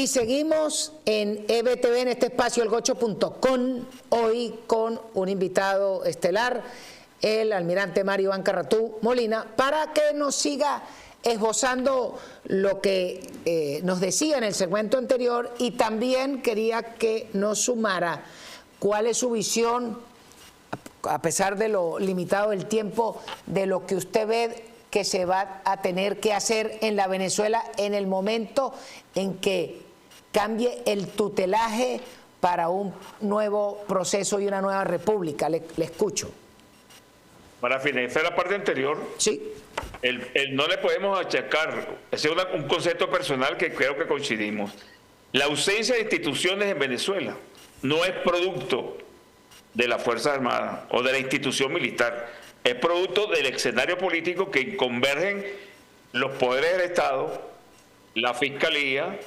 seguimos en EBTV, en este espacio elgocho.com, hoy con un invitado estelar, el almirante Mario Iván Carratú Molina, para que nos siga esbozando lo que nos decía en el segmento anterior, y también quería que nos sumara cuál es su visión, a pesar de lo limitado del tiempo, de lo que usted ve que se va a tener que hacer en la Venezuela en el momento en que cambie el tutelaje para un nuevo proceso y una nueva república. Le escucho. Para finalizar la parte anterior, sí, no le podemos achacar, ese es un concepto personal que creo que coincidimos. La ausencia de instituciones en Venezuela no es producto de las Fuerzas Armadas o de la institución militar. Es producto del escenario político que convergen los poderes del Estado, la Fiscalía,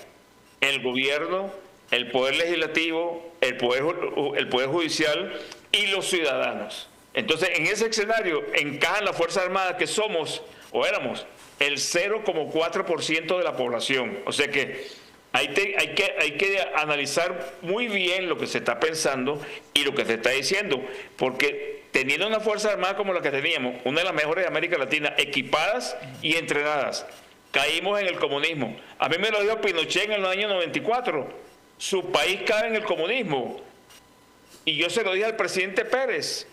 el Gobierno, el Poder Legislativo, el Poder Judicial y los ciudadanos. Entonces, en ese escenario encajan las Fuerzas Armadas, que somos o éramos el 0,4% de la población. O sea que hay que analizar muy bien lo que se está pensando y lo que se está diciendo, porque teniendo una Fuerza Armada como la que teníamos, una de las mejores de América Latina, equipadas y entrenadas, caímos en el comunismo. A mí me lo dijo Pinochet en el año 94, su país cae en el comunismo. Y yo se lo dije al presidente Pérez,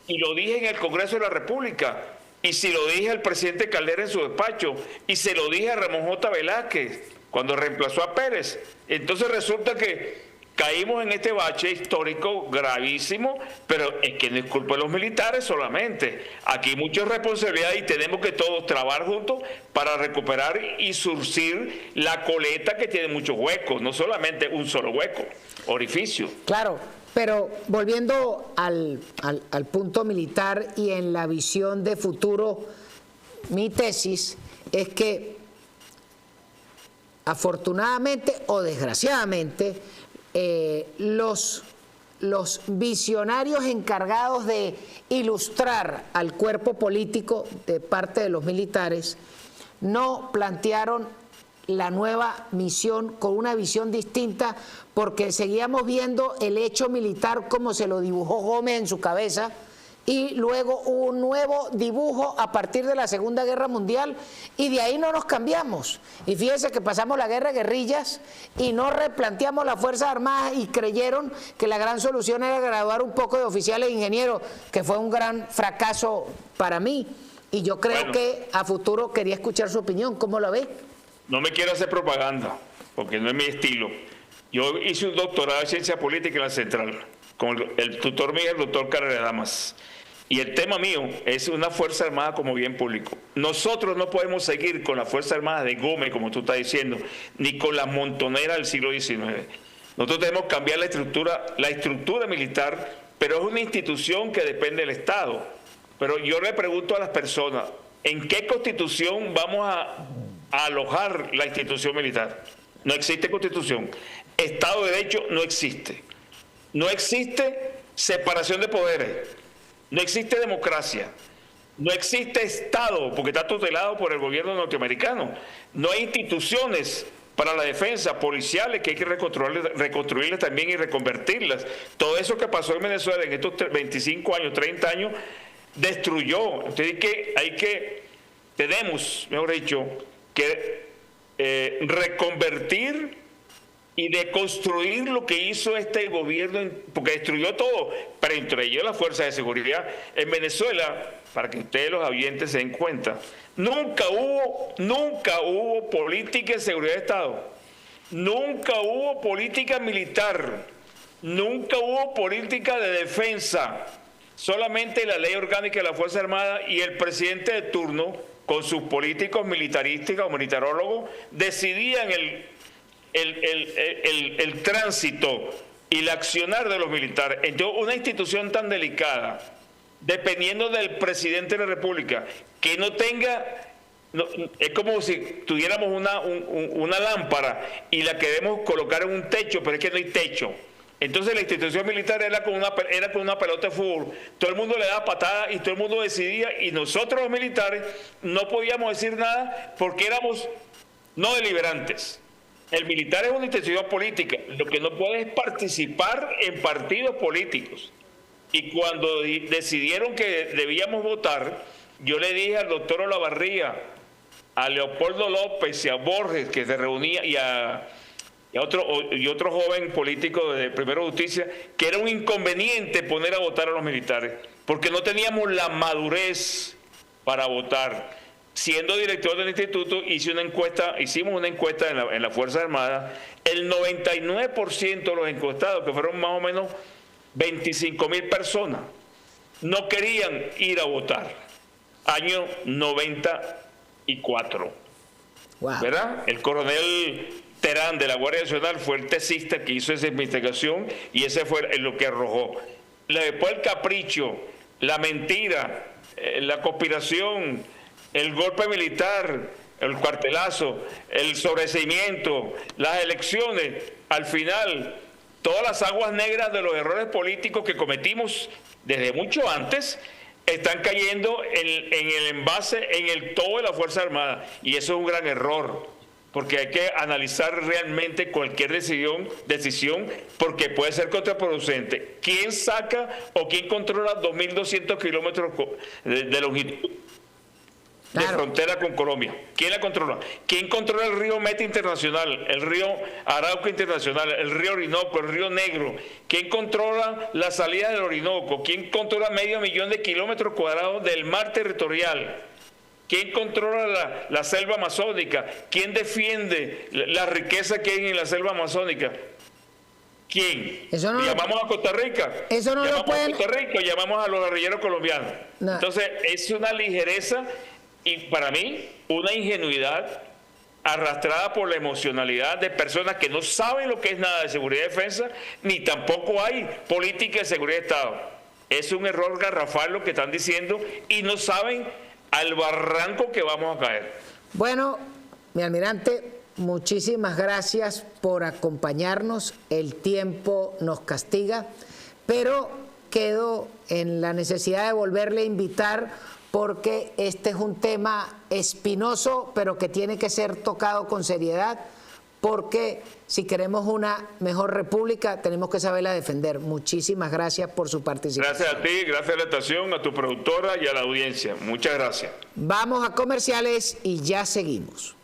y lo dije en el Congreso de la República, y se lo dije al presidente Caldera en su despacho, y se lo dije a Ramón J. Velázquez cuando reemplazó a Pérez. Entonces resulta que caímos en este bache histórico gravísimo, pero es que no es culpa de los militares solamente. Aquí hay mucha responsabilidad y tenemos que todos trabajar juntos para recuperar y surcir la coleta que tiene muchos huecos, no solamente un solo hueco, orificio. Claro, pero volviendo al punto militar y en la visión de futuro, mi tesis es que afortunadamente o desgraciadamente, los visionarios encargados de ilustrar al cuerpo político de parte de los militares no plantearon la nueva misión con una visión distinta, porque seguíamos viendo el hecho militar como se lo dibujó Gómez en su cabeza, y luego un nuevo dibujo a partir de la Segunda Guerra Mundial, y de ahí no nos cambiamos. Y fíjense que pasamos la guerra de guerrillas y no replanteamos las Fuerzas Armadas, y creyeron que la gran solución era graduar un poco de oficiales e ingenieros, que fue un gran fracaso para mí. Y yo creo que a futuro quería escuchar su opinión. ¿Cómo la ve? No me quiero hacer propaganda, porque no es mi estilo. Yo hice un doctorado en ciencia política en la Central, con el tutor mío, el doctor Carrera Damas. Y el tema mío es una Fuerza Armada como bien público. Nosotros no podemos seguir con la Fuerza Armada de Gómez, como tú estás diciendo, ni con la montonera del siglo XIX. Nosotros tenemos que cambiar la estructura militar, pero es una institución que depende del Estado. Pero yo le pregunto a las personas, ¿en qué constitución vamos a alojar la institución militar? No existe constitución. Estado de Derecho no existe. No existe separación de poderes. No existe democracia. No existe Estado, porque está tutelado por el gobierno norteamericano. No hay instituciones para la defensa, policiales, que hay que reconstruirlas también y reconvertirlas. Todo eso que pasó en Venezuela en estos 25 años, 30 años, destruyó. Entonces tenemos, mejor dicho, que reconvertir y deconstruir lo que hizo este gobierno, porque destruyó todo, pero entre ellos las fuerzas de seguridad. En Venezuela, para que ustedes los oyentes se den cuenta, nunca hubo política de seguridad de Estado, nunca hubo política militar, nunca hubo política de defensa, solamente la ley orgánica de la Fuerza Armada, y el presidente de turno, con sus políticos militarísticos o militarólogos, decidían el tránsito y el accionar de los militares. Entonces, una institución tan delicada, dependiendo del presidente de la República, que no tenga, es como si tuviéramos una lámpara y la queremos colocar en un techo, pero es que no hay techo. Entonces la institución militar era con una pelota de fútbol, todo el mundo le daba patadas y todo el mundo decidía, y nosotros los militares no podíamos decir nada porque éramos no deliberantes. El militar es una institución política, lo que no puede es participar en partidos políticos. Y cuando decidieron que debíamos votar, yo le dije al doctor Olavarría, a Leopoldo López y a Borges, que se reunía, y otro joven político de Primero Justicia, que era un inconveniente poner a votar a los militares, porque no teníamos la madurez para votar. Siendo director del instituto, hicimos una encuesta en la Fuerza Armada. El 99% de los encuestados, que fueron más o menos 25.000 personas, no querían ir a votar. Año 94. Wow. ¿Verdad? El coronel Terán de la Guardia Nacional fue el tesista que hizo esa investigación y ese fue lo que arrojó. Después el capricho, la mentira, la conspiración, el golpe militar, el cuartelazo, el sobreseimiento, las elecciones, al final, todas las aguas negras de los errores políticos que cometimos desde mucho antes están cayendo en el envase, en el todo de la Fuerza Armada. Y eso es un gran error, porque hay que analizar realmente cualquier decisión, porque puede ser contraproducente. ¿Quién saca o quién controla 2.200 kilómetros de longitud? De frontera con Colombia? ¿Quién la controla? ¿Quién controla el río Meta Internacional, el río Arauca Internacional, el río Orinoco, el río Negro? ¿Quién controla la salida del Orinoco? ¿Quién controla 500.000 de kilómetros cuadrados del mar territorial? ¿Quién controla la selva amazónica? ¿Quién defiende la riqueza que hay en la selva amazónica? ¿Quién? ¿Llamamos a Costa Rica? Eso no lo pueden... ¿Llamamos a Costa Rica o llamamos a los guerrilleros colombianos? No. Entonces, es una ligereza y para mí una ingenuidad arrastrada por la emocionalidad de personas que no saben lo que es nada de seguridad y defensa, ni tampoco hay política de seguridad de Estado. Es un error garrafal lo que están diciendo y no saben al barranco que vamos a caer. Bueno, mi almirante, muchísimas gracias por acompañarnos. El tiempo nos castiga, pero quedo en la necesidad de volverle a invitar porque este es un tema espinoso, pero que tiene que ser tocado con seriedad, porque si queremos una mejor república, tenemos que saberla defender. Muchísimas gracias por su participación. Gracias a ti, gracias a la estación, a tu productora y a la audiencia. Muchas gracias. Vamos a comerciales y ya seguimos.